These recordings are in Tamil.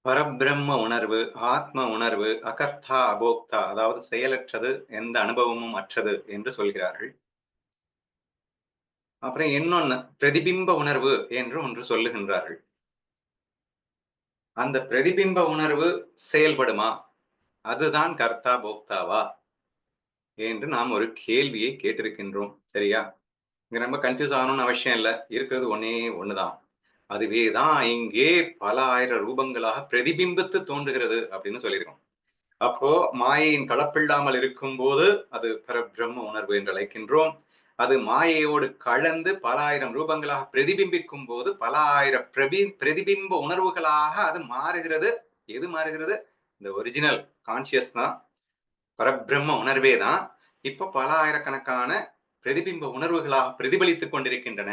பரபிரம்ம உணர்வு, ஆத்ம உணர்வு, அகர்த்தா, அபோக்தா, அதாவது செயலற்றது, எந்த அனுபவமும் அற்றது என்று சொல்கிறார்கள். அப்புறம் இன்னொன்னு பிரதிபிம்ப உணர்வு என்று ஒன்று சொல்லுகின்றார்கள். அந்த பிரதிபிம்ப உணர்வு செயல்படுமா? அதுதான் கர்த்தா, போக்தாவா? என்று நாம் ஒரு கேள்வியை கேட்டிருக்கின்றோம். சரியா? இங்க ரொம்ப கன்ஃப்யூஸ் ஆகணும்னு அவசியம் இல்ல. இருக்கிறது ஒண்ணே ஒண்ணுதான். அதுவே தான் இங்கே பல ஆயிரம் ரூபங்களாக பிரதிபிம்பித்து தோன்றுகிறது அப்படின்னு சொல்லியிருக்கோம். அப்போ மாயையின் கலப்பில்லாமல் இருக்கும்போது அது பரபிரம்ம உணர்வு என்று அழைக்கின்றோம். அது மாயையோடு கலந்து பல ஆயிரம் ரூபங்களாக பிரதிபிம்பிக்கும் போது பல ஆயிரம் பிரதிபிம்ப உணர்வுகளாக அது மாறுகிறது. எது மாறுகிறது? இந்த ஒரிஜினல் கான்சியஸ் தான், பரபிரம்ம உணர்வே தான் இப்ப பல ஆயிரக்கணக்கான பிரதிபிம்ப உணர்வுகளாக பிரதிபலித்துக் கொண்டிருக்கின்றன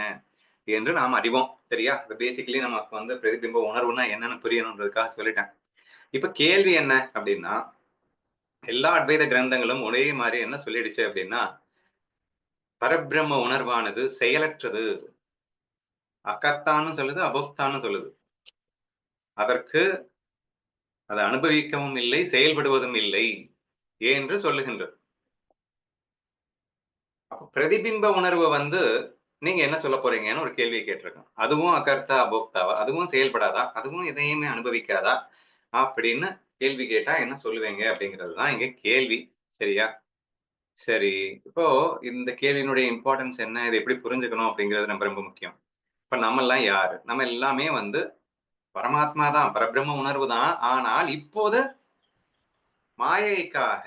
என்று நாம் அறிவோம். சரியா? அது பேசிக்கலி நமக்கு வந்து பிரதிபிம்ப உணர்வுனா என்னன்னு புரியணுன்றதுக்காக சொல்லிட்டேன். இப்ப கேள்வி என்ன அப்படின்னா, எல்லா அத்வைத கிரந்தங்களும் ஒரே மாதிரி என்ன சொல்லிடுச்சு அப்படின்னா, பரபிரம்ம உணர்வானது செயலற்றது. அகத்தான்னு சொல்லுது, அபோக்தான்னு சொல்லுது. அதற்கு அதை அனுபவிக்கவும் இல்லை, செயல்படுவதும் இல்லை என்று சொல்லுகின்றது. அப்ப பிரதிபிம்ப உணர்வு வந்து நீங்க என்ன சொல்ல போறீங்கன்னு ஒரு கேள்வியை கேட்டிருக்கோம். அதுவும் அகர்த்தா, அபோக்தாவா? அதுவும் செயல்படாதா? அதுவும் எதையுமே அனுபவிக்காதா? அப்படின்னு கேள்வி கேட்டா என்ன சொல்லுவீங்க அப்படிங்கிறது தான் இங்க கேள்வி. சரியா? சரி. இப்போ இந்த கேள்வியினுடைய இம்பார்ட்டன்ஸ் என்ன? இத எப்படி புரிஞ்சுக்கணும் அப்படிங்கிறது ரொம்ப ரொம்ப முக்கியம். இப்ப நம்மல்லாம் யாரு? நம்ம எல்லாமே வந்து பரமாத்மா தான், பரபிரம்ம உணர்வு தான். ஆனால் இப்போது மாயைக்காக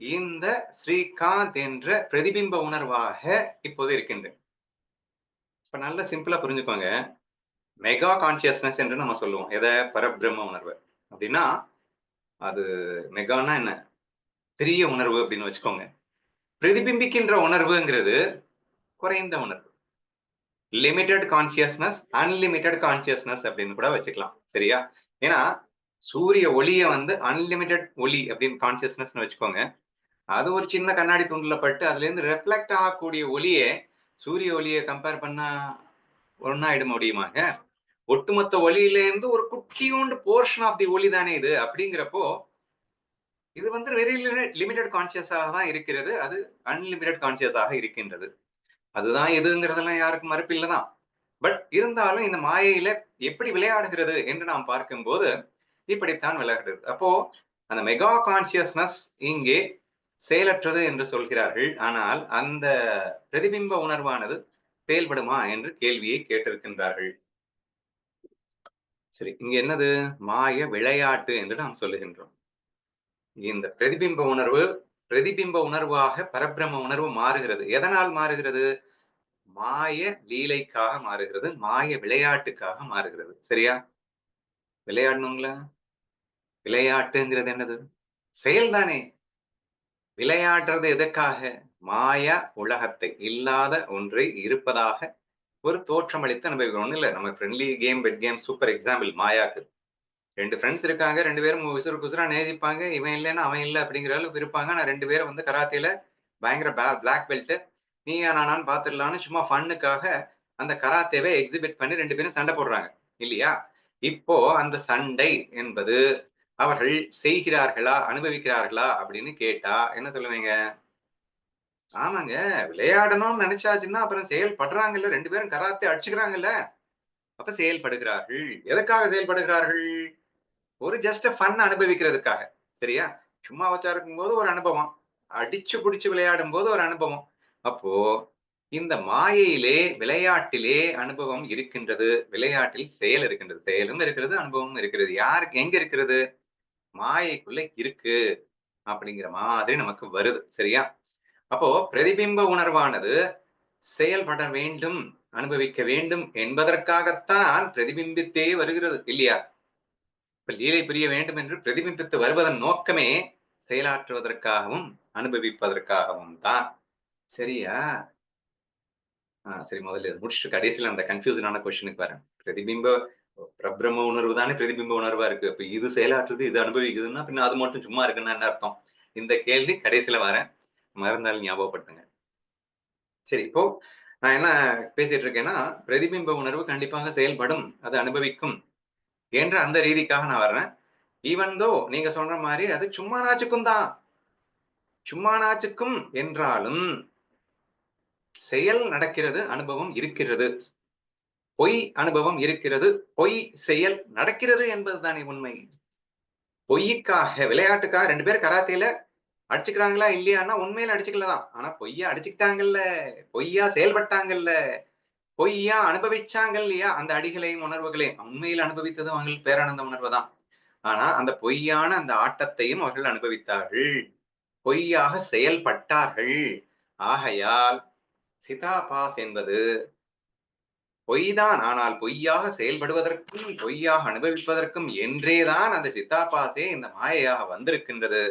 இந்த ஸ்ரீகாந்த் என்ற பிரதிபிம்ப உணர்வாக இப்போது இருக்கின்றேன். இப்ப நல்லா சிம்பிளா புரிஞ்சுக்கோங்க. மெகா கான்ஷியஸ்னஸ் என்று நம்ம சொல்லுவோம். எத? பரபிரம்ம உணர்வு. அப்படின்னா, அது மெகான்னா என்ன? பெரிய உணர்வு அப்படின்னு வச்சுக்கோங்க. பிரதிபிம்பிக்கின்ற உணர்வுங்கிறது குறைந்த உணர்வு. லிமிட்டெட் கான்ஷியஸ்னஸ், அன்லிமிட்டெட் கான்ஷியஸ்னஸ் அப்படின்னு கூட வச்சுக்கலாம். சரியா? ஏன்னா, சூரிய ஒளிய வந்து அன்லிமிட்டெட் ஒளி அப்படின்னு கான்ஷியஸ்னஸ்ன்னு வச்சுக்கோங்க. அது ஒரு சின்ன கண்ணாடி துண்டுல பட்டு அதுலேருந்து ரிஃப்ளெக்ட் ஆகக்கூடிய ஒளியே, சூரிய ஒளிய கம்பேர் பண்ணா ஒண்ணாயிட முடியுமாங்க? ஒட்டுமொத்த ஒளியிலேருந்து ஒரு குட்டியூண்டு போர்ஷன் ஆஃப் தி ஒளி தானே இது. அப்படிங்கிறப்போ, இது வந்து வெரி லிமிட்டெட் கான்ஷியஸாக தான் இருக்கிறது. அது அன்லிமிட்டெட் கான்ஷியஸாக இருக்கின்றது. அதுதான் எதுங்கிறதெல்லாம் யாருக்கும் மறுப்பில்ல தான். பட் இருந்தாலும் இந்த மாயையில எப்படி விளையாடுகிறது என்று நாம் பார்க்கும்போது, இப்படித்தான் விளையாடுகிறது. அப்போ அந்த மெகா கான்ஷியஸ்னஸ் இங்கே செயலற்றது என்று சொல்கிறார்கள். ஆனால் அந்த பிரதிபிம்ப உணர்வானது செயல்படுமா என்று கேள்வியை கேட்டிருக்கின்றார்கள். சரி, இங்க என்னது? மாய விளையாட்டு என்று நாம் சொல்லுகின்றோம். இந்த பிரதிபிம்ப உணர்வு, பிரதிபிம்ப உணர்வாக பரபிரம்ம உணர்வு மாறுகிறது. எதனால் மாறுகிறது? மாய லீலைக்காக மாறுகிறது. மாய விளையாட்டுக்காக மாறுகிறது. சரியா? விளையாடணுங்களா? விளையாட்டுங்கிறது என்னது? செயல் தானே! விளையாடுறது எதற்காக? மாயா உலகத்தை, இல்லாத ஒன்றை இருப்பதாக ஒரு தோற்றமளித்து அனுபவிக்கிறோம். ஒண்ணும் இல்ல. நம்ம friendly game, bet game super example மாயாக்கு. 2 ஃபிரெண்ட்ஸ் இருக்காங்க. 2 பேரும் உசுருக்கு உசுரா நேசிப்பாங்க. இவன் இல்லன்னா அவன் இல்ல அப்படிங்கிற அளவுக்கு இருப்பாங்க. ஆனா 2 பேரும் வந்து கராத்தேல பயங்கர பிளாக் பெல்ட். நீயா நானான்னு பார்த்துடலான்னு சும்மா ஃபன்னுக்காக அந்த கராத்தேவை எக்ஸிபிட் பண்ணி 2 பேரும் சண்டை போடுறாங்க. இல்லையா? இப்போ அந்த சண்டை என்பது அவர்கள் செய்கிறார்களா? அனுபவிக்கிறார்களா? அப்படின்னு கேட்டா என்ன சொல்லுவீங்க? ஆமாங்க. விளையாடணும்னு நெனைச்சாச்சுன்னா அப்புறம் செயல்படுறாங்கல்ல. 2 பேரும் கராத்தே அடிச்சுக்கிறாங்கல்ல. அப்ப செயல்படுகிறார்கள். எதற்காக செயல்படுகிறார்கள்? ஒரு ஜஸ்ட் ஃபன் அனுபவிக்கிறதுக்காக. சரியா? சும்மா உட்கார்ந்து இருக்கும்போது ஒரு அனுபவம். அடிச்சு புடிச்சு விளையாடும்போது ஒரு அனுபவம். அப்போ இந்த மாயையிலே, விளையாட்டிலே அனுபவம் இருக்கின்றது. விளையாட்டில் செயல் இருக்கின்றது. செயலும் இருக்கிறது, அனுபவமும் இருக்கிறது. யாருக்கு எங்க இருக்கிறது? மாயைக்குள்ள இருக்கு. அப்படிங்கிற மாதிரி நமக்கு வருது. சரியா? அப்போ பிரதிபிம்ப உணர்வானது செயல்பட வேண்டும், அனுபவிக்க வேண்டும் என்பதற்காகத்தான் பிரதிபிம்பித்தே வருகிறது. இல்லையா? இப்ப லீலை புரிய வேண்டும் என்று பிரதிபிம்பித்து வருவதன் நோக்கமே செயலாற்றுவதற்காகவும், அனுபவிப்பதற்காகவும் தான். சரியா? சரி, முதல்ல இத முடிச்சுட்டு கடைசியில அந்த கன்ஃப்யூஷனான கொஸ்டினுக்கு வரேன். பிரபிரம்ம உணர்வு தானே பிரதிபிம்ப உணர்வா இருக்கு. அப்ப இது செயலாற்றுது, இது அனுபவிக்குதுன்னா, பின்ன அது மட்டும் சும்மா இருக்குன்னா என்ன அர்த்தம்? இந்த கேள்வி கடைசியில வரேன். மறந்தாலும் ஞாபகப்படுத்துங்க. சரி, இப்போ நான் என்ன பேசிட்டு இருக்கேன்னா, பிரதிபிம்ப உணர்வு கண்டிப்பாக செயல்படும். அது அனுபவிக்கும். என்ற அந்த ரீதிக்காக நான் வர்றேன். ஈவன் தோ நீங்க சொல்ற மாதிரி அது சும்மா நாச்சுக்கும் தான், சும்மா நாச்சுக்கும் என்றாலும் செயல் நடக்கிறது, அனுபவம் இருக்கிறது. பொய் அனுபவம் இருக்கிறது, பொய் செயல் நடக்கிறது என்பதுதானே உண்மை. பொய்யுக்காக விளையாட்டுக்காக 2 பேர் கராத்தேல அடிச்சுக்கிறாங்களா இல்லையான்னா உண்மையில அடிச்சுக்கலதான். ஆனா பொய்யா அடிச்சுக்கிட்டாங்கல்ல, பொய்யா செயல்பட்டாங்கல்ல, பொய்யா அனுபவிச்சாங்க இல்லையா அந்த அடிகளையும் உணர்வுகளையும். உண்மையில் அனுபவித்தது அவங்களுக்கு பேரானந்த உணர்வு தான். ஆனா அந்த பொய்யான அந்த ஆட்டத்தையும் அவர்கள் அனுபவித்தார்கள். பொய்யாக செயல்பட்டார்கள். ஆகையால் சிதாபாஸ் என்பது பொய்தான். ஆனால் பொய்யாக செயல்படுவதற்கும், பொய்யாக அனுபவிப்பதற்கும் என்றேதான் அந்த சித்தாபாசே இந்த மாயையாக வந்திருக்கின்றது.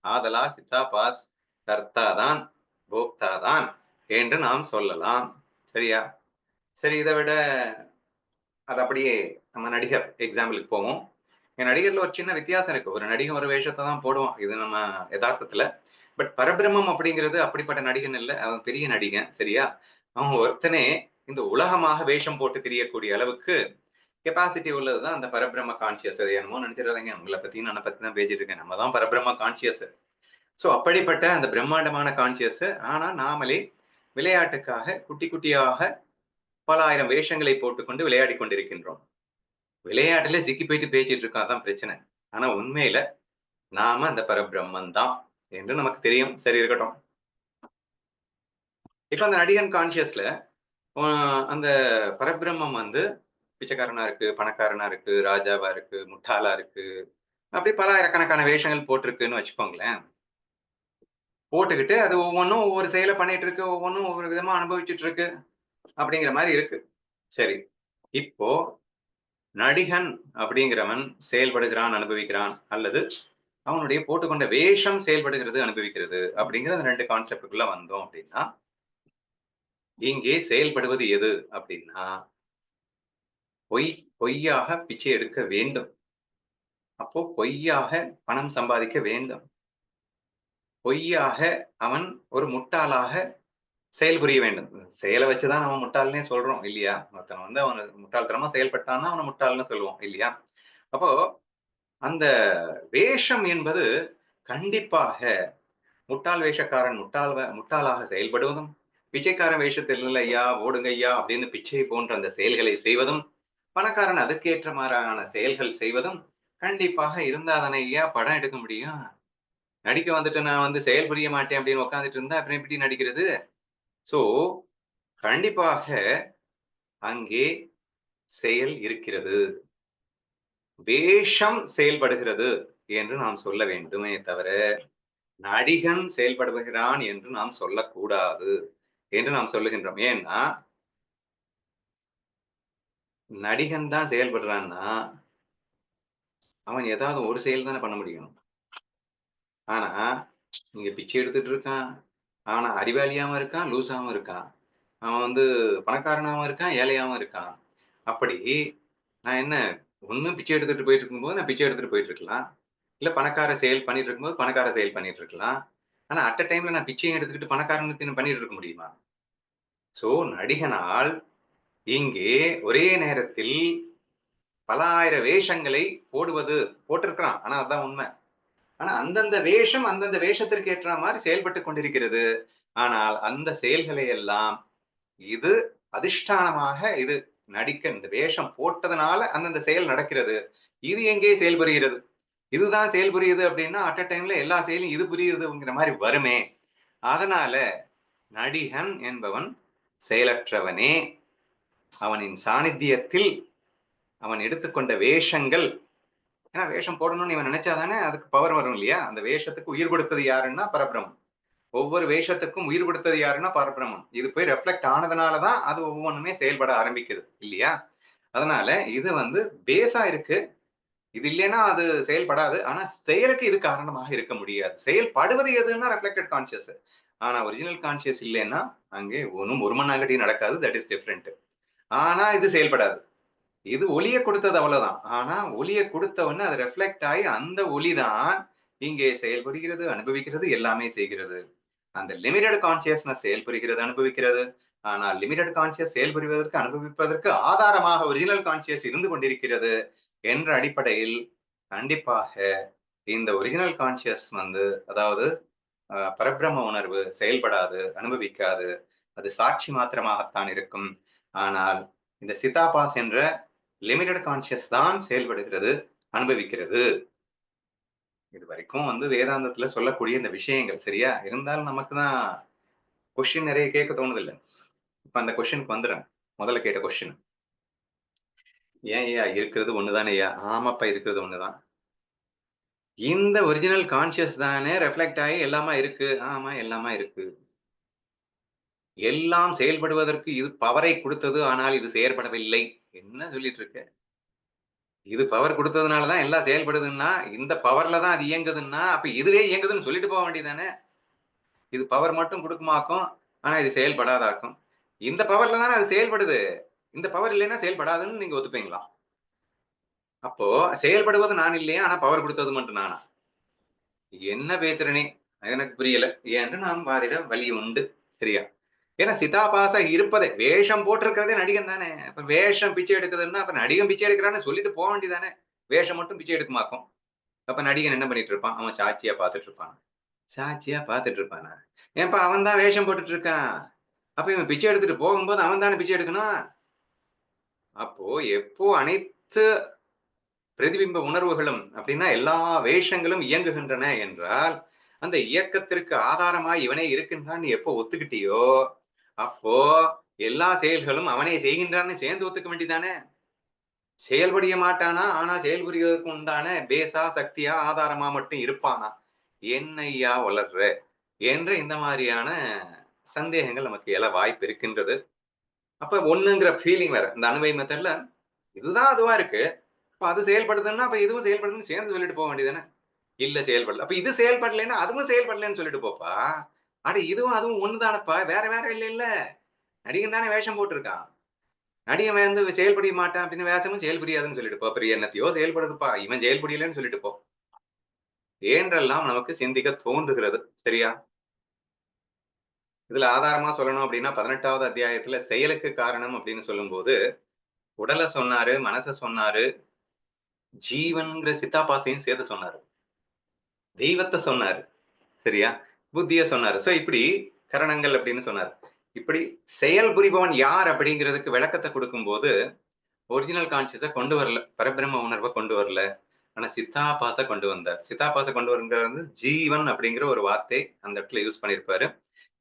ஆதலால் சித்தாபாஸ் கர்த்தா தான், போக்தா தான் என்று நாம் சொல்லலாம். சரியா? சரி, இதை விட அது அப்படியே நம்ம நடிகர் எக்ஸாம்பிளுக்கு போவோம். நடிகர்ல ஒரு சின்ன வித்தியாசம் இருக்கு. ஒரு நடிகன் ஒரு வேஷத்தை தான் போடுவான். இது நம்ம யதார்த்தத்துல. பட் பரபிரம்மம் அப்படிங்கிறது அப்படிப்பட்ட நடிகன் இல்ல. அவன் பெரிய நடிகன். சரியா? அவன் ஒருத்தனே இந்த உலகமாக வேஷம் போட்டு திரியக்கூடிய அளவுக்கு கெப்பாசிட்டி உள்ளதுதான் அந்த பரபிரம்ம கான்சியஸ். அது என்னமோ நினைச்சிடாதீங்க, உங்களை பத்தியும் என்னை பத்தி தான் பேசிட்டு இருக்கேன். நம்ம தான் பரபிரம்ம கான்சியஸ். சோ அப்படிப்பட்ட அந்த பிரம்மாண்டமான கான்சியஸ். ஆனா நாமளே விளையாட்டுக்காக குட்டி குட்டியாக பல ஆயிரம் வேஷங்களை போட்டுக்கொண்டு விளையாடி கொண்டிருக்கின்றோம். விளையாட்டுல சிக்கி போயிட்டு பேசிட்டு இருக்கோம், அதான் பிரச்சனை. ஆனா உண்மையில நாம அந்த பரபிரம்மன் தான் என்று நமக்கு தெரியும். சரி, இருக்கட்டும். இப்ப அந்த நடிகன் கான்சியஸ்ல அந்த பரபிரம்மம் வந்து பிச்சைக்காரனா இருக்கு, பணக்காரனா இருக்கு, ராஜாவா இருக்கு, முட்டாளா இருக்கு, அப்படி பல ஆயிரக்கணக்கான வேஷங்கள் போட்டிருக்குன்னு வச்சுக்கோங்களேன். போட்டுக்கிட்டு அது ஒவ்வொன்றும் ஒவ்வொரு செயலை பண்ணிட்டு இருக்கு, ஒவ்வொன்றும் ஒவ்வொரு விதமா அனுபவிச்சுட்டு இருக்கு அப்படிங்கிற மாதிரி இருக்கு. சரி, இப்போ நடிகன் அப்படிங்கிறவன் செயல்படுகிறான், அனுபவிக்கிறான், அல்லது அவனுடைய போட்டுக்கொண்ட வேஷம் செயல்படுகிறது, அனுபவிக்கிறது அப்படிங்கிற அந்த 2 கான்செப்டுக்குள்ள வந்தோம் அப்படின்னா, இங்கே செயல்படுவது எது அப்படின்னா, பொய்யாக பிச்சை எடுக்க வேண்டும். அப்போ பொய்யாக பணம் சம்பாதிக்க வேண்டும். பொய்யாக அவன் ஒரு முட்டாளாக செயல்புரிய வேண்டும். செயலை வச்சுதான் நம்ம முட்டாள்னே சொல்றோம் இல்லையா? ஒருத்தன் வந்து அவன் முட்டாள்தனமா செயல்பட்டான்னா அவனை முட்டாள்னு சொல்லுவோம் இல்லையா? அப்போ அந்த வேஷம் என்பது கண்டிப்பாக முட்டாள் வேஷக்காரன் முட்டாளாக செயல்படுவதும், பிச்சைக்காரன் வேஷத்தில் இல்லை ஐயா, ஓடுங்க ஐயா அப்படின்னு பிச்சை போன்ற அந்த செயல்களை செய்வதும், பணக்காரன் அதுக்கேற்ற மாறான செயல்கள் செய்வதும் கண்டிப்பாக இருந்தாதானே ஐயா படம் எடுக்க முடியும். நடிக்க வந்துட்டு நான் வந்து செயல் புரிய மாட்டேன் அப்படின்னு உட்காந்துட்டு இருந்தா அப்புறம் எப்படி நடிக்கிறது? சோ கண்டிப்பாக அங்கே செயல் இருக்கிறது. வேஷம் செயல்படுகிறது என்று நாம் சொல்ல வேண்டுமே தவிர, நடிகன் செயல்படுகிறான் என்று நாம் சொல்லக்கூடாது என்று நாம் சொல்லுகின்றோம். ஏன்னா, நடிகன் தான் செயல்படுறான்னா, அவன் ஏதாவது ஒரு செயல் தானே பண்ண முடியும். ஆனா, இங்க பிச்சை எடுத்துட்டு இருக்கான். ஆனா அறிவாளியாவும் இருக்கான், லூசாவும் இருக்கான். அவன் வந்து பணக்காரனாவும் இருக்கான், ஏழையாவும் இருக்கான். அப்படி நான் என்ன, ஒண்ணு பிச்சை எடுத்துட்டு போயிட்டு இருக்கும்போது நான் பிச்சை எடுத்துட்டு போயிட்டு இருக்கலாம். இல்ல பணக்கார செயல் பண்ணிட்டு இருக்கும்போது பணக்கார செயல் பண்ணிட்டு இருக்கலாம். ஆனா அட் அ டைம்ல நான் பிச்சையும் எடுத்துக்கிட்டு பணக்காரனத்தையும் பண்ணிட்டு இருக்க முடியுமா? சோ நடிகனால் இங்கே ஒரே நேரத்தில் பல ஆயிரம் வேஷங்களை போட்டிருக்கிறான். ஆனா அதான் உண்மை. ஆனா அந்தந்த வேஷம் அந்தந்த வேஷத்திற்கு ஏற்ற மாதிரி செயல்பட்டு கொண்டிருக்கிறது. ஆனால் அந்த செயல்களை எல்லாம் இது அதிஷ்டானமாக இது நடிக்க இந்த வேஷம் போட்டதுனால அந்தந்த செயல் நடக்கிறது. இது எங்கே செயல்புரிகிறது? இதுதான் செயல்புரியுது அப்படின்னா அட் அ டைம்ல எல்லா செயலும் இது புரியுதுங்கிற மாதிரி வருமே. அதனால நடிகன் என்பவன் செயலற்றவனே. அவனின் சாநித்தியத்தில் அவன் எடுத்துக்கொண்ட வேஷங்கள், ஏன்னா வேஷம் போடணும்னு இவன் நினைச்சாதானே அதுக்கு பவர் வரும் இல்லையா? அந்த வேஷத்துக்கு உயிர் கொடுத்தது யாருன்னா பரபிரம்மம். ஒவ்வொரு வேஷத்துக்கும் உயிர் கொடுத்தது யாருன்னா பரபிரம்மம். இது போய் ரெஃப்ளெக்ட் ஆனதுனாலதான் அது ஒவ்வொன்றுமே செயல்பட ஆரம்பிக்குது இல்லையா? அதனால இது வந்து பேஸா இருக்கு. இது இல்லைன்னா அது செயல்படாது. ஆனா செயலுக்கு இது காரணமாக இருக்க முடியாது. செயல்படுவது எதுன்னா ரெஃப்ளெக்டட் கான்சியஸ். ஆனா ஒரிஜினல் கான்சியஸ் இல்லைன்னா அங்கே ஒன்றும் ஒரு மண்ணாங்கட்டியும் நடக்காது. That is different. ஆனா இது செயல்படாது. இது ஒளியை கொடுத்தது அவ்வளவுதான். ஆனா ஒளியை கொடுத்தவொடனே அது ரெஃப்ளெக்ட் ஆகி அந்த ஒளிதான் இங்கே செயல்படுகிறது, அனுபவிக்கிறது, எல்லாமே செய்கிறது. அந்த லிமிடெட் கான்சியஸ்னஸ் செயல்புரிகிறது, அனுபவிக்கிறது. ஆனால் லிமிடெட் கான்சியஸ் செயல்புரிவதற்கு அனுபவிப்பதற்கு ஆதாரமாக ஒரிஜினல் கான்சியஸ் இருந்து கொண்டிருக்கிறது என்ற அடிப்படையில் கண்டிப்பாக இந்த ஒரிஜினல் கான்சியஸ் அதாவது பரபிரம்ம உணர்வு செயல்படாது, அனுபவிக்காது. அது சாட்சி மாத்திரமாகத்தான் இருக்கும். ஆனால் இந்த சிதாபாஸ் என்ற லிமிடெட் கான்சியஸ் தான் செயல்படுகிறது, அனுபவிக்கிறது. இது வரைக்கும் வேதாந்தத்துல சொல்லக்கூடிய இந்த விஷயங்கள் சரியா இருந்தாலும் நமக்கு தான் கொஸ்டின் நிறைய கேட்க தோணுது இல்ல. இப்ப அந்த கொஸ்டினுக்கு வந்துடுறேன். முதல்ல கேட்ட கொஸ்டின், ஏன் ஐயா இருக்கிறது ஒண்ணுதானே ஐயா? ஆமாப்பா, இருக்கிறது ஒண்ணுதான். இந்த ஒரிஜினல் கான்சியஸ் தானே ரெஃப்ளெக்ட் ஆகி எல்லாமா இருக்கு. ஆமா, எல்லாமா இருக்கு. எல்லாம் செயல்படுவதற்கு இது பவரை கொடுத்தது, ஆனால் இது செயற்படவில்லை. என்ன சொல்லிட்டு இருக்க? இது பவர் கொடுத்ததுனாலதான் எல்லாம் செயல்படுதுன்னா, இந்த பவர்ல தான் அது இயங்குதுன்னா, அப்ப இதுவே இயங்குதுன்னு சொல்லிட்டு போக வேண்டியதானே? இது பவர் மட்டும் கொடுக்குமாக்கும், ஆனா இது செயல்படாதாக்கும். இந்த பவர்ல தானே அது செயல்படுது. இந்த பவர் இல்லைன்னா செயல்படாதுன்னு நீங்க ஒத்துப்பீங்களா? அப்போ செயல்படுவது நான் இல்லையா, ஆனா பவர் கொடுத்தது மட்டும் நானா? என்ன பேசுற நீ? எனக்கு புரியல என்று நாம் வாதிட வழி உண்டு. சரியா? ஏன்னா சிதாபாச இருப்பதே வேஷம் போட்டிருக்கிறதே நடிகன் தானே. அப்ப வேஷம் பிச்சை எடுக்குதுன்னா அப்ப நடிகன் பிச்சை எடுக்கிறான்னு சொல்லிட்டு போக வேண்டியதானே. வேஷம் மட்டும் பிச்சை எடுக்குமாக்கும். அப்ப நடிகன் என்ன பண்ணிட்டு இருப்பான்? அவன் சாட்சியா பார்த்துட்டு இருப்பான். சாட்சியா பார்த்துட்டு இருப்பானா? ஏன்பா அவன் தான் வேஷம் போட்டுட்டு இருக்கான். அப்ப இவன் பிச்சை எடுத்துட்டு போகும்போது அவன் தானே பிச்சை எடுக்கணும். அப்போ எப்போ அனைத்து பிரதிபிம்ப உணர்வுகளும் அப்படின்னா எல்லா வேஷங்களும் இயங்குகின்றன என்றால், அந்த இயக்கத்திற்கு ஆதாரமாய் இவனே இருக்கின்றான் நீ எப்போ ஒத்துக்கிட்டியோ, அப்போ எல்லா செயல்களும் அவனே செய்கின்றான்னு சேர்ந்து ஒத்துக்க வேண்டியதானே. செயல்படிய மாட்டானா, ஆனா செயல்புரிவதற்கு உண்டான பேஸா, சக்தியா, ஆதாரமா மட்டும் இருப்பானா? என்னய்யா வளர்ற? என்ற இந்த மாதிரியான சந்தேகங்கள் நமக்கு எழ வாய்ப்பு இருக்கின்றது. அப்ப ஒண்ணுங்கிற ஃபீலிங் வேற. இந்த அனுபவ மெத்தட்ல இதுதான் அதுவா இருக்கு. அப்ப அது செயல்படுதுன்னா, அப்ப இதுவும் செயல்படுதுன்னு சேர்ந்து சொல்லிட்டு போக வேண்டியதுதானே. இல்ல செயல்படல. அப்ப இது செயல்படலைன்னா, அதுவும் செயல்படலைன்னு சொல்லிட்டு போப்பா. அட இதுவும் அதுவும் ஒண்ணுதானப்பா. வேற வேற இல்லைல்ல. நடிகன் தானே வேஷம் போட்டிருக்கான். நடிகன் செயல்புரிய மாட்டான் அப்படின்னு வேஷமும் செயல்புரியாதுன்னு சொல்லிட்டு போ. அப்புறம் என்னத்தையோ செயல்படுதுப்பா. இவன் செயல்புரியலன்னு சொல்லிட்டு போ. என்றெல்லாம் நமக்கு சிந்திக்க தோன்றுகிறது. சரியா? இதுல ஆதாரமா சொல்லணும் அப்படின்னா 18வது அத்தியாயத்துல செயலுக்கு காரணம் அப்படின்னு சொல்லும்போது, உடல சொன்னாரு, மனச சொன்னாரு, ஜீவன்ங்கிற சித்தாபாசையும் சேர்த்து சொன்னாரு. தெய்வத்த சொன்னாரு. சரியா? புத்திய சொன்னாரு. சோ இப்படி கரணங்கள் அப்படின்னு சொன்னாரு. இப்படி செயல் புரிபவன் யார் அப்படிங்கிறதுக்கு விளக்கத்த குடுக்கும்போது, ஒரிஜினல் கான்ஷியஸ கொண்டு வரல. பரபிரம்ம உணர்வ கொண்டு வரல. ஆனா சித்தாபாச கொண்டு வந்தார். சித்தாபாச கொண்டு வருங்கிறது ஜீவன் அப்படிங்கிற ஒரு வார்த்தை அந்த இடத்துல யூஸ் பண்ணியிருப்பாரு.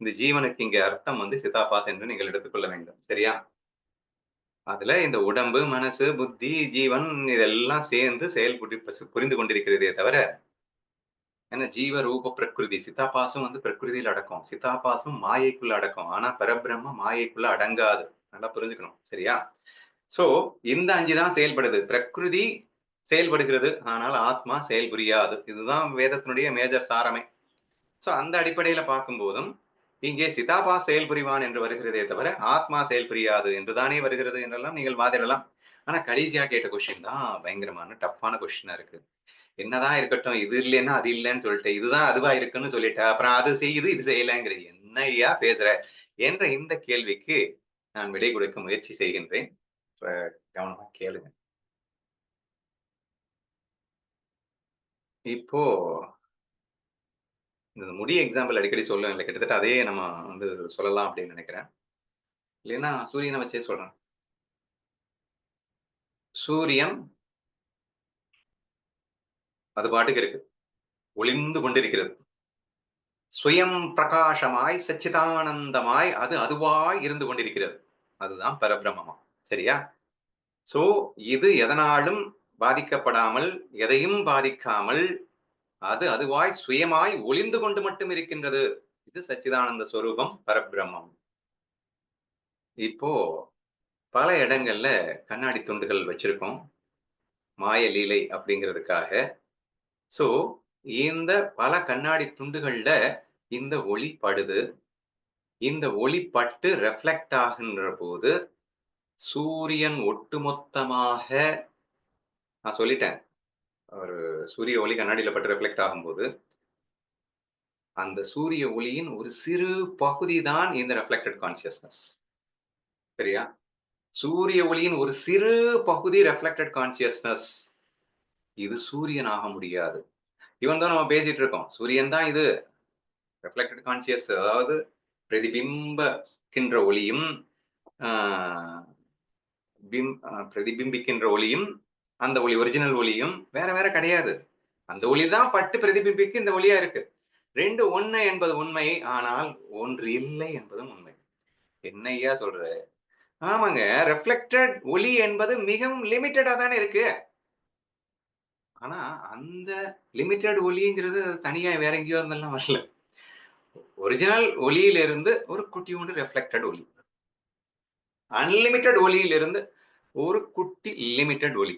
இந்த ஜீவனுக்கு இங்க அர்த்தம் சிதாபாஸ் என்று நீங்கள் எடுத்துக்கொள்ள வேண்டும். சரியா? அதுல இந்த உடம்பு, மனசு, புத்தி, ஜீவன் இதெல்லாம் சேர்ந்து புரிந்து கொண்டிருக்கிறதே தவிர, ஏன்னா ஜீவ ரூப பிரகிருதி சித்தாபாசும் பிரகிருதியில் அடக்கம். சித்தாபாசும் மாயைக்குள்ள அடக்கம். ஆனா பரபிரம்ம மாயைக்குள்ள அடங்காது. நல்லா புரிஞ்சுக்கணும். சரியா? சோ இந்த 5 தான் செயல்படுது. பிரகிருதி செயல்படுகிறது. ஆனால் ஆத்மா செயல்புரியாது. இதுதான் வேதத்தினுடைய மேஜர் சாரமே. சோ அந்த அடிப்படையில பார்க்கும்போதும், இங்கே சிதாபாஸ் செயல்புரிவான் என்று வருகிறதே தவிர, ஆத்மா செயல்புரியாது என்றுதானே வருகிறது என்றெல்லாம் நீங்கள் வாதிடலாம். ஆனா கடைசியா கேட்ட கொஸ்டின் தான் பயங்கரமான டஃப்பான கொஸ்டினா இருக்கு. என்னதான் இருக்கட்டும், இது இல்லைன்னா அது இல்லைன்னு சொல்லிட்டு, இதுதான் அதுவா இருக்குன்னு சொல்லிட்ட. அப்புறம் அது செய்யுது, இது செய்யலங்கிற. என்னய்யா பேசுற? என்ற இந்த கேள்விக்கு நான் விடை கொடுக்க முயற்சி செய்கின்றேன். இப்ப கவனமா கேளுங்க. இப்போ இந்த முடி எக்ஸாம்பிள் அடிக்கடி சொல்லுவேன் இல்ல. கிட்டத்தட்ட அதே நம்ம சொல்லலாம் அப்படின்னு நினைக்கிறேன். இல்லைன்னா சூரியனை வச்சே சொல்றேன். சூரியன் அது பாட்டுக்கு இருக்கு. ஒளிர்ந்து கொண்டிருக்கிறது. சுயம் பிரகாசமாய், சச்சிதானந்தமாய் அது அதுவாய் இருந்து கொண்டிருக்கிறது. அதுதான் பரபிரம்மம். சரியா? சோ இது எதனாலும் பாதிக்கப்படாமல், எதையும் பாதிக்காமல், அது அதுவாய் சுயமாய் ஒளிந்து கொண்டு மட்டும் இருக்கின்றது. இது சச்சிதானந்த சொரூபம் பரபிரம்மம். இப்போ பல இடங்கள்ல கண்ணாடி துண்டுகள் வச்சிருக்கோம். மாய லீலை அப்படிங்கிறதுக்காக. சோ இந்த பல கண்ணாடி துண்டுகள்ல இந்த ஒளி படுது. இந்த ஒளி பட்டு ரெஃப்ளெக்ட் ஆகின்ற போது, சூரியன் ஒட்டுமொத்தமாக நான் சொல்லிட்டேன். ஒரு சூரிய ஒளி கண்ணாடியில பட்டு ரெஃப்ளெக்ட் ஆகும்போது, அந்த சூரிய ஒளியின் ஒரு சிறு பகுதி தான் இந்த ரெஃப்ளெக்டட் கான்ஷியஸ்னஸ். சரியா? சூரிய ஒளியின் ஒரு சிறு பகுதி ரெஃப்ளெக்டட் கான்ஷியஸ்னஸ். இது சூரியன் ஆக முடியாது. இவன் தான் நம்ம பேசிட்டு இருக்கோம். சூரியன் தான் இது. ரெஃப்ளெக்டட் கான்ஷியஸ் அதாவது பிரதிபிம்பக்கின்ற ஒளியும், ஆ பிரதிபிம்பிக்கின்ற ஒளியும், அந்த ஒளி ஒரிஜினல் ஒளியும் வேற வேற கிடையாது. அந்த ஒளி தான் பட்டு பிரதிபிம்பிக்கு இந்த ஒளியா இருக்கு. 2 ஒண்ணு என்பது உண்மை. ஆனால் ஒன்று இல்லை என்பதும் உண்மை. என்னய்யா சொல்ற? ஆமாங்க. ரிஃப்ளெக்டட் ஒளி என்பது மிகவும் லிமிட்டடா தானே இருக்கு. ஆனா, அந்த லிமிட்டட் ஒளிங்கிறது தனியா வேற எங்கேயோ இருந்தெல்லாம் வரல. ஒரிஜினல் ஒளியிலிருந்து ஒரு குட்டியோண்டு ரிஃப்ளெக்டட் ஒளி. அன்லிமிட்டட் ஒளியிலிருந்து ஒரு குட்டி லிமிட்டட் ஒளி.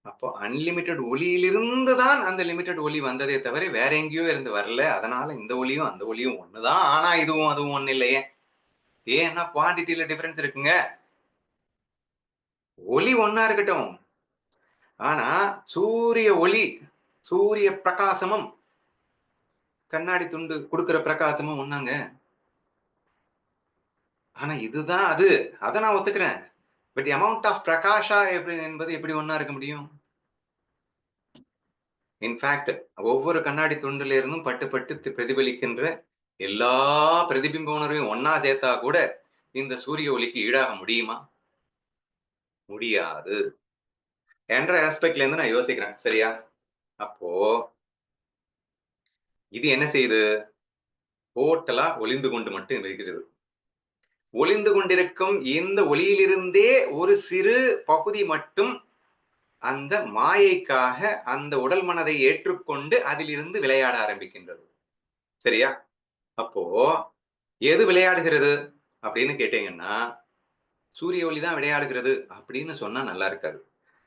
அப்போ அன்லிமிட்டட் ஒளியிலிருந்து தான் அந்த லிமிட்டட் ஒளி வந்ததே தவிர வேற எங்கேயோ இருந்து வரல. அதனால இந்த ஒளியும், அந்த ஒளியும் ஒண்ணுதான். ஆனா இதுவும் அதுவும் ஒண்ணு இல்லையே. ஏன்னா குவான்டிட்டில டிஃபரன்ஸ் இருக்குங்க. ஒளி ஒண்ணா இருக்கட்டும். ஆனா சூரிய ஒளி, சூரிய பிரகாசமும், கண்ணாடி துண்டு குடுக்குற பிரகாசமும் ஒண்ணாங்க. ஆனா இதுதான் அது. அத நான் ஒத்துக்கிறேன். பட் தி அமவுண்ட் ஆஃப் பிரகாஷா என்பது எப்படி ஒண்ணா இருக்க முடியும்? இன்ஃபாக்ட் ஒவ்வொரு கண்ணாடி துண்டுல இருந்தும் பட்டு பட்டு பிரதிபலிக்கின்ற எல்லா பிரதிபிம்ப உணர்வையும் ஒண்ணா சேர்த்தா கூட இந்த சூரிய ஒளிக்கு ஈடாக முடியுமா? முடியாது. என்ற ஆஸ்பெக்ட்ல இருந்து நான் யோசிக்கிறேன். சரியா? அப்போ இது என்ன செய்யுது? டோட்டலா ஒளிந்து கொண்டு மட்டும் இருக்கிறது. ஒளிந்து கொண்டிருக்கும் இந்த ஒளியிலிருந்தே ஒரு சிறு பகுதி மட்டும் அந்த மாயைக்காக அந்த உடல் மனதை ஏற்றுக்கொண்டு அதிலிருந்து விளையாட ஆரம்பிக்கின்றது. சரியா? அப்போ எது விளையாடுகிறது அப்படின்னு கேட்டீங்கன்னா, சூரிய ஒளி தான் விளையாடுகிறது அப்படின்னு சொன்னா நல்லா இருக்காது.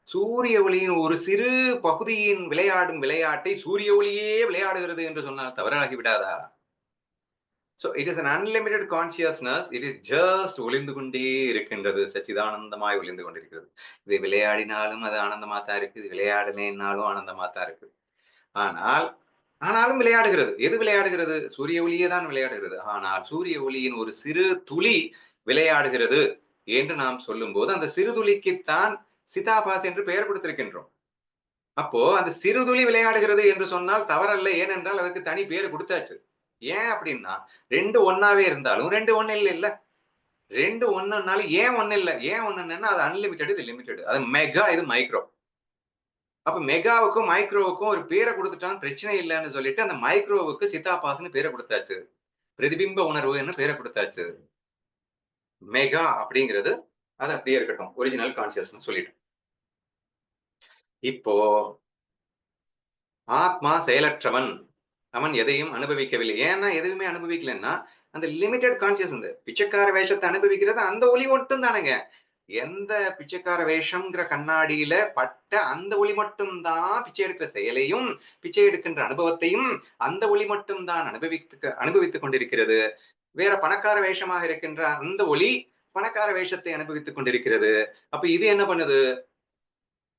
சூரிய ஒளியின் ஒரு சிறு பகுதியின் விளையாடும் விளையாட்டை சூரிய ஒளியே விளையாடுகிறது என்று சொன்னால் தவறாகி விடாதா? So it is an unlimited consciousness. It is just ஒளிந்து கொண்டே இருக்கின்றது. சச்சிதானந்தமாய் ஒளிந்து கொண்டிருக்கிறது. இது விளையாடினாலும் அது ஆனந்தமா தான் இருக்கு. இது விளையாடலைன்னாலும் ஆனந்தமா தான் இருக்கு. ஆனால் ஆனாலும் விளையாடுகிறது. எது விளையாடுகிறது? சூரிய ஒளியே தான் விளையாடுகிறது. ஆனால் சூரிய ஒளியின் ஒரு சிறு துளி விளையாடுகிறது என்று நாம் சொல்லும்போது, அந்த சிறு துளிக்குத்தான் சிதாபாஸ் என்று பெயர் கொடுத்திருக்கின்றோம். அப்போ அந்த சிறு துளி விளையாடுகிறது என்று சொன்னால் தவறல்ல. ஏனென்றால் அதுக்கு தனி பேரு குடுத்தாச்சு. ஏன் அப்டின்னா 2 ஒண்ணாவே இருந்தாலும் 2 ஒண்ணு இல்லல்ல. 2 ஒண்ணுனாலும் ஏன் ஒண்ணு இல்ல? ஏன் ஒண்ணுன்னா அது அன்லிமிட்டட், இது லிமிட்டட். அது மெகா, இது மைக்ரோ. அப்ப மெகாவுக்கும், மைக்ரோவுக்கும் ஒரு பேர குடுத்துட்டா பிரச்சனை இல்லன்னு சொல்லிட்டு அந்த மைக்ரோவுக்கு சித்தாபாஸ்ன்னு பேர குடுத்தாச்சு. பிரதிபிம்ப உணர்வுன்னு பேர குடுத்தாச்சு. மெகா அப்படிங்கிறது அது அப்படியே இருக்கட்டும். ஒரிஜினல் கான்ஷியஸ்னஸ் சொல்லிட்டோம். இப்போ ஆத்மா செயலற்றவன். அவன் எதையும் அனுபவிக்கவில்லை. ஏன்னா எதுவுமே அனுபவிக்கலன்னா, அந்த லிமிட்டட் கான்ஷியஸ் இந்த பிச்சைக்கார வேஷத்த அனுபவிக்கிறது அந்த ஒளி மட்டும் தானேங்க. எந்த பிச்சைக்கார வேஷம்ங்கிற கண்ணாடியில பட்ட அந்த ஒளி மட்டும் தான் பிச்சை எடுக்கிற செயலையும், பிச்சை எடுக்கின்ற அனுபவத்தையும் அந்த ஒளி மட்டும் தான் அனுபவித்துக் கொண்டிருக்கிறது. வேற பணக்கார வேஷமாக இருக்கின்ற அந்த ஒளி, பணக்கார வேஷத்தை அனுபவித்துக் கொண்டிருக்கிறது. அப்ப இது என்ன பண்ணுது?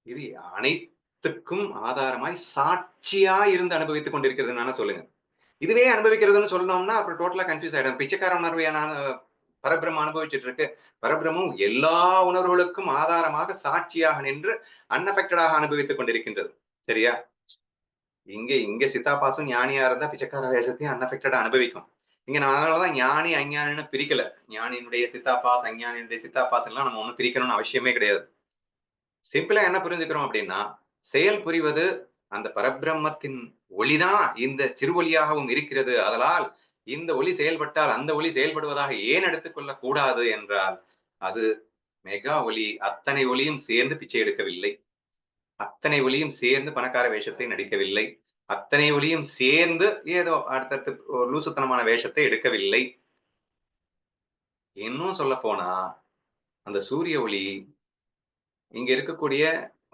இது அனைத்துக்கும் ஆதாரமாய் சாட்சியா இருந்து அனுபவித்துக் கொண்டிருக்கிறதுன்னு வேணா சொல்லுங்க. இதுவே அனுபவிக்கிறதுன்னு சொன்னோம்னா, அப்புறம் டோட்டலா கன்ஃப்யூஸ் ஆயிடும். பிச்சைக்கார உணர்வு பரபிரம்ம அனுபவிச்சுட்டு இருக்கு. பரபிரம்மம் எல்லா உணர்வுகளுக்கும் ஆதாரமாக சாட்சியாக நின்று அன்அஃபெக்டடாக அனுபவித்துக் கொண்டிருக்கின்றது. சரியா? இங்க இங்க சித்தாபாசும் ஞானியா இருந்தா பிச்சைக்கார வேஷத்தையும் அன்அஃபெக்டடா அனுபவிக்கும். இங்க நான் அதனாலதான் ஞானி, அஞ்ஞானின்னு பிரிக்கல. ஞானியினுடைய சித்தாபாஸ், அஞ்ஞானியினுடைய சித்தாபாஸ் எல்லாம் நம்ம ஒண்ணும் பிரிக்கணும்னு அவசியமே கிடையாது. சிம்பிளா என்ன புரிஞ்சுக்கிறோம் அப்படின்னா, செயல் புரிவது அந்த பரபிரம்மத்தின் ஒளிதான் இந்த சிறு ஒளியாகவும் இருக்கிறது. ஆதலால் இந்த ஒளி செயல்பட்டால் அந்த ஒளி செயல்படுவதாக ஏன் எடுத்துக்கொள்ளக் கூடாது என்றால், அது மெகா ஒளி. அத்தனை ஒளியும் சேர்ந்து பிச்சை எடுக்கவில்லை. அத்தனை ஒளியும் சேர்ந்து பணக்கார வேஷத்தை நடிக்கவில்லை. அத்தனை ஒளியும் சேர்ந்து ஏதோ அடுத்தடுத்து ஒரு லூசுத்தனமான வேஷத்தை எடுக்கவில்லை. இன்னும் சொல்லப்போனா, அந்த சூரிய ஒளி இங்க இருக்கக்கூடிய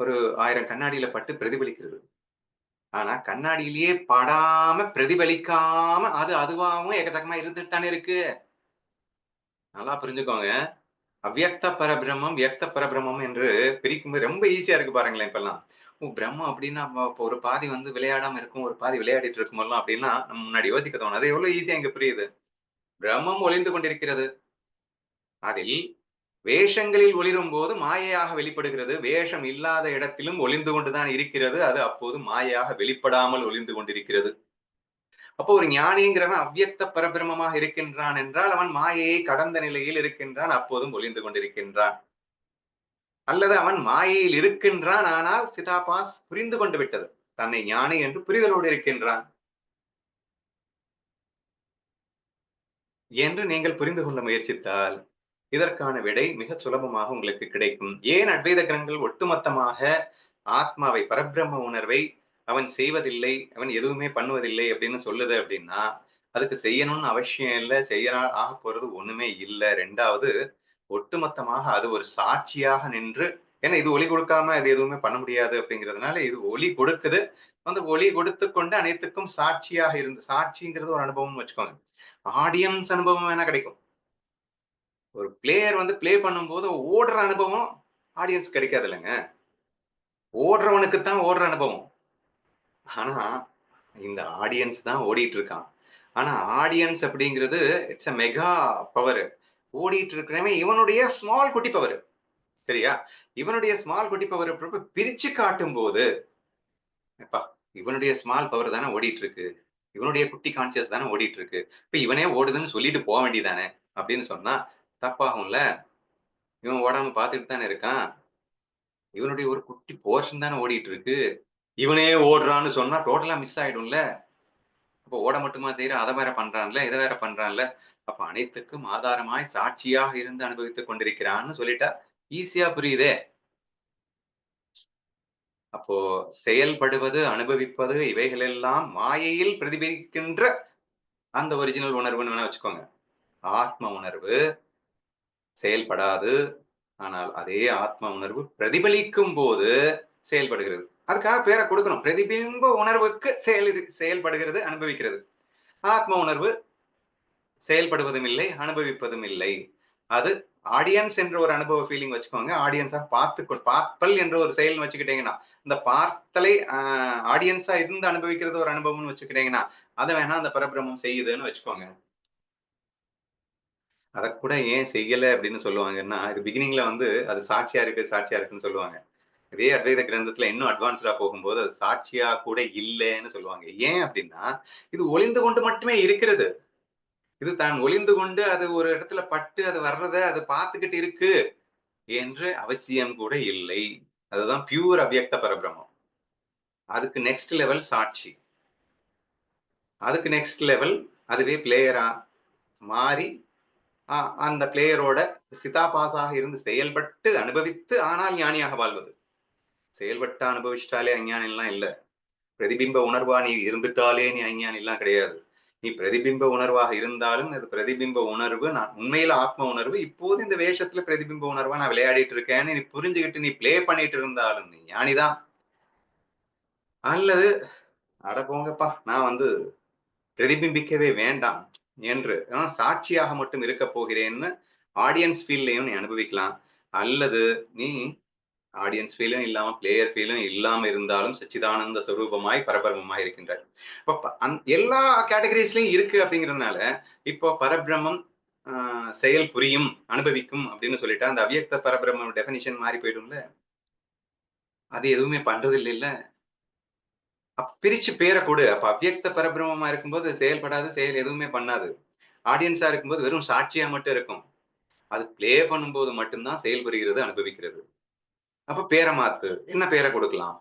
ஒரு 1000 கண்ணாடியில பட்டு பிரதிபலிக்கிறது. ஆனா கண்ணாடியிலேயே படாம, பிரதிபலிக்காம அது அதுவாவும் எக்கச்சக்கமா இருந்துட்டு தானே இருக்கு. நல்லா புரிஞ்சுக்கோங்க. அவ்யக்த பரபிரம்மம், வியக்த பரபிரம்மம் என்று பிரிக்கும்போது ரொம்ப ஈஸியா இருக்கு பாருங்களேன் இப்பல்லாம். ஓ! பிரம்மம் அப்டின்னா அப்ப ஒரு பாதி வந்து விளையாடாம இருக்கும், ஒரு பாதி விளையாடிட்டு இருக்குமல்லாம் அப்டின்னா, நம்ம முன்னாடி யோசிக்க தோணும். அது எவ்வளவு ஈஸியா இங்க புரியுது. பிரம்மம் ஒளிந்து கொண்டிருக்கிறது. அதில் வேஷங்களில் ஒளிரும் போது மாயையாக வெளிப்படுகிறது. வேஷம் இல்லாத இடத்திலும் ஒளிந்து கொண்டுதான் இருக்கிறது. அது அப்போது மாயையாக வெளிப்படாமல் ஒளிந்து கொண்டிருக்கிறது. அப்போ ஒரு ஞானிங்கிறவன் அவ்வியக்த பரபிரமமாக இருக்கின்றான் என்றால், அவன் மாயையை கடந்த நிலையில் இருக்கின்றான். அப்போதும் ஒளிந்து கொண்டிருக்கின்றான். அல்லது அவன் மாயையில் இருக்கின்றான். ஆனால் சிதாபாஸ் புரிந்து கொண்டு விட்டது. தன்னை ஞானி என்று புரிதலோடு இருக்கின்றான் என்று நீங்கள் புரிந்து கொள்ள முயற்சித்தால், இதற்கான விடை மிக சுலபமாக உங்களுக்கு கிடைக்கும். ஏன் அத்வைத கிரகங்கள் ஒட்டுமொத்தமாக ஆத்மாவை, பரபிரம்ம உணர்வை அவன் செய்வதில்லை, அவன் எதுவுமே பண்ணுவதில்லை அப்படின்னு சொல்லுது அப்படின்னா, அதுக்கு செய்யணும்னு அவசியம் இல்ல. செய்ய ஆகப் போறது ஒண்ணுமே இல்ல. 2வது, ஒட்டுமொத்தமாக அது ஒரு சாட்சியாக நின்று, ஏன்னா இது ஒலி கொடுக்காம அது எதுவுமே பண்ண முடியாது அப்படிங்கிறதுனால, இது ஒலி கொடுக்குது. அந்த ஒலி கொடுத்துக் கொண்டு அனைத்துக்கும் சாட்சியாக இருந்து, சாட்சிங்கிறது ஒரு அனுபவம்னு வச்சுக்கோங்க. ஆடியன்ஸ் அனுபவம் வேணா கிடைக்கும். ஒரு பிளேயர் வந்து ப்ளே பண்ணும்போது ஓடுற அனுபவம் ஆடியன்ஸ் கிடைக்காது இல்லங்க. ஓடுறவனுக்கு தான் ஓடுற அனுபவம். ஆனா, இந்த ஆடியன்ஸ் தான் ஓடிட்டு இருக்கான். ஆனா, ஆடியன்ஸ் அப்படிங்கிறது இட்ஸ் அ மெகா பவர். ஓடிட்டு இருக்கிறவன் இவனுடைய ஸ்மால் குட்டி பவர். சரியா? இவனுடைய ஸ்மால் குட்டி பவர் பிரிச்சு காட்டும்போது, எப்பா இவனுடைய ஸ்மால் பவர் தானே ஓடிட்டு இருக்கு. இவனுடைய குட்டி கான்ஷியஸ் தானே ஓடிட்டு இருக்கு. இப்ப இவனே ஓடுதுன்னு சொல்லிட்டு போ வேண்டியதானே அப்படின்னு சொன்னா தப்பாகும்ல. இவன் ஓடாம பார்த்துட்டு தானே இருக்கான். இவனுடைய ஒரு குட்டி போர்ஷன் தானே ஓடிட்டு இருக்கு. இவனே ஓடுறான்னு சொன்னா டோட்டலா மிஸ் ஆயிடும்ல. அப்ப ஓட மட்டுமா செய்றான், அத வேற பண்றான்ல, இத வேற பண்றான்ல. அப்ப அனைத்துக்கும் ஆதாரமாய் சாட்சியாக இருந்து அனுபவித்துக் கொண்டிருக்கிறான்னு சொல்லிட்டா ஈஸியா புரியுதே. அப்போ செயல்படுவது, அனுபவிப்பது இவைகளெல்லாம் மாயையில் பிரதிபலிக்கின்ற அந்த ஒரிஜினல் உணர்வுன்னு வேணா வச்சுக்கோங்க. ஆத்ம உணர்வு செயல்படாது. ஆனால் அதே ஆத்ம உணர்வு பிரதிபலிக்கும் போது செயல்படுகிறது. அதுக்காக பேர கொடுக்கணும். பிரதிபிம்ப உணர்வுக்கு செயல்படுகிறது, அனுபவிக்கிறது. ஆத்ம உணர்வு செயல்படுவதும் இல்லை, அனுபவிப்பதும் இல்லை. அது ஆடியன்ஸ் என்ற ஒரு அனுபவ ஃபீலிங் வச்சுக்கோங்க. ஆடியன்ஸா பார்த்தல் என்ற ஒரு செயல் வச்சுக்கிட்டீங்கன்னா, இந்த பார்த்தலை ஆடியன்ஸா இருந்து அனுபவிக்கிறது ஒரு அனுபவம்னு வச்சுக்கிட்டீங்கன்னா, அத வேணா அந்த பரபிரம்மம் செய்யுதுன்னு வச்சுக்கோங்க. அத கூட ஏன் செய்யல அப்படின்னு சொல்லுவாங்கன்னா, இது பிகினிங்ல வந்து அது சாட்சியா இருக்கு, சாட்சியா இருக்குன்னு சொல்லுவாங்க. இதே அத்வைத கிரந்தத்துல இன்னும் அட்வான்ஸ்டா போகும்போது, அது சாட்சியா கூட இல்லன்னு சொல்லுவாங்க. ஏன் அப்படின்னா, இது ஒளிந்து கொண்டு மட்டுமே இருக்கிறது. இது தான் ஒளிந்து கொண்டு அது ஒரு இடத்துல பட்டு அது வர்றத அது பார்த்துக்கிட்டு இருக்கு என்று அவசியம் கூட இல்லை. அதுதான் பியூர் அவ்யக்த பரபிரம்மம். அதுக்கு நெக்ஸ்ட் லெவல் சாட்சி. அதுக்கு நெக்ஸ்ட் லெவல் அதுவே பிளேயரா மாறி அந்த பிளேயரோட சிதாபாஸாக இருந்து செயல்பட்டு அனுபவித்து ஆனால் ஞானியாக வாழ்வது. செயல்பட்டு அனுபவிச்சிட்டாலே அஞ்ஞானிலாம் இல்ல. பிரதிபிம்ப உணர்வா நீ இருந்துட்டாலே நீ அஞ்ஞானிலாம் கிடையாது. நீ பிரதிபிம்ப உணர்வாக இருந்தாலும் அது பிரதிபிம்ப உணர்வு. நான் உண்மையில ஆத்ம உணர்வு. இப்போது இந்த வேஷத்துல பிரதிபிம்ப உணர்வா நான் விளையாடிட்டு இருக்கேன்னு நீ புரிஞ்சுகிட்டு நீ ப்ளே பண்ணிட்டு இருந்தாலும் நீ ஞானிதான். அல்லது அட போங்கப்பா நான் வந்து பிரதிபிம்பிக்கவே வேண்டாம் என்று சாட்சியாக மட்டும் இருக்க போகிறேன்னு ஆடியன்ஸ் ஃபீல்லையும் நீ அனுபவிக்கலாம். அல்லது நீ ஆடியன்ஸ் ஃபீலும் இல்லாம பிளேயர் ஃபீலும் இல்லாம இருந்தாலும் சச்சிதானந்த ஸ்வரூபமாய் பரபிரம்மமாய் இருக்கின்றார். இப்ப எல்லா கேட்டகரிஸ்லயும் இருக்கு அப்படிங்கிறதுனால இப்போ பரபிரம்மம் செயல் புரியும் அனுபவிக்கும் அப்படின்னு சொல்லிட்டா அந்த அவ்யக்த பரபிரம்ம டெபினிஷன் மாறி போயிடும்ல. அது எதுவுமே பண்றது இல்லைல்ல. பிரிச்சு பேரை கொடு. அப்ப அவ்யக்த பரபிரம்மமா இருக்கும்போது செயல்படாது, செயல் எதுவுமே பண்ணாது. ஆடியன்ஸா இருக்கும்போது வெறும் சாட்சியா மட்டும் இருக்கும். அது பிளே பண்ணும்போது மட்டும்தான் செயல்புரிகிறது, அனுபவிக்கிறது. அப்ப பேரை மாத்து. என்ன பேரை கொடுக்கலாம்?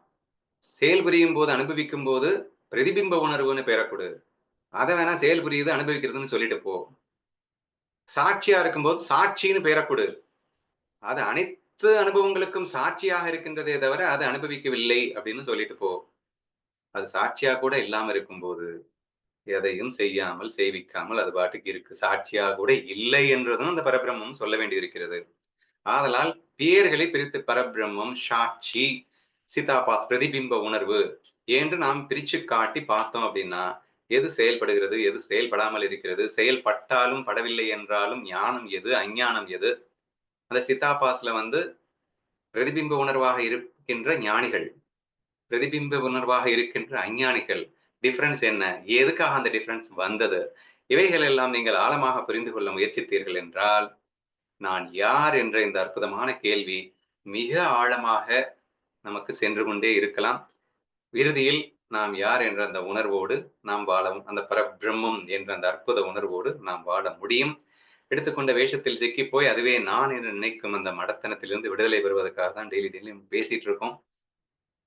செயல் புரியும் போது, அனுபவிக்கும் போது பிரதிபிம்ப உணர்வுன்னு பேரை கொடு. அத வேணா செயல் புரியுது, அனுபவிக்கிறதுன்னு சொல்லிட்டு போ. சாட்சியா இருக்கும்போது சாட்சின்னு பேரை கொடு. அது அனைத்து அனுபவங்களுக்கும் சாட்சியாக இருக்கின்றதே தவிர, அது அனுபவிக்கவில்லை அப்படின்னு சொல்லிட்டு போ. அது சாட்சியா கூட இல்லாம இருக்கும்போது எதையும் செய்யாமல், செய்விக்காமல் அது பாட்டுக்கு இருக்கு. சாட்சியா கூட இல்லை என்றதும் அந்த பரபிரம்மம் சொல்ல வேண்டியிருக்கிறது. ஆதலால் பேர்களை பிரித்து பரபிரம்மம், சாட்சி, சிதாபாஸ் பிரதிபிம்ப உணர்வு என்று நாம் பிரிச்சு காட்டி பார்த்தோம் அப்படின்னா, எது செயல்படுகிறது, எது செயல்படாமல் இருக்கிறது, செயல்பட்டாலும் படவில்லை என்றாலும் ஞானம் எது, அஞ்ஞானம் எது, அந்த சிதாபாஸ்ல வந்து பிரதிபிம்ப உணர்வாக இருக்கின்ற ஞானிகள், பிரதிபிம்ப உணர்வாக இருக்கின்ற அஞ்ஞானிகள், டிஃபரன்ஸ் என்ன? எதுக்காக அந்த டிஃபரன்ஸ் வந்தது? இவைகள் எல்லாம் நீங்கள் ஆழமாக புரிந்து கொள்ள முயற்சித்தீர்கள் என்றால், நான் யார் என்ற இந்த அற்புதமான கேள்வி மிக ஆழமாக நமக்கு சென்று கொண்டே இருக்கலாம். இறுதியில் நாம் யார் என்ற அந்த உணர்வோடு நாம் வாழவும், அந்த பரபிரம்மம் என்ற அந்த அற்புத உணர்வோடு நாம் வாழ முடியும். எடுத்துக்கொண்ட வேஷத்தில் சிக்கி போய் அதுவே நான் என்று நினைக்கும் அந்த மடத்தனத்திலிருந்து விடுதலை பெறுவதற்காக தான் டெய்லியும் பேசிட்டு இருக்கோம்.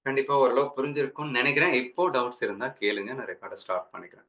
கண்டிப்பா ஓரளவு புரிஞ்சிருக்கும்னு நினைக்கிறேன். இப்போ டவுட்ஸ் இருந்தா கேளுங்க. நான் ரெக்கார்ட ஸ்டார்ட் பண்ணிக்கிறேன்.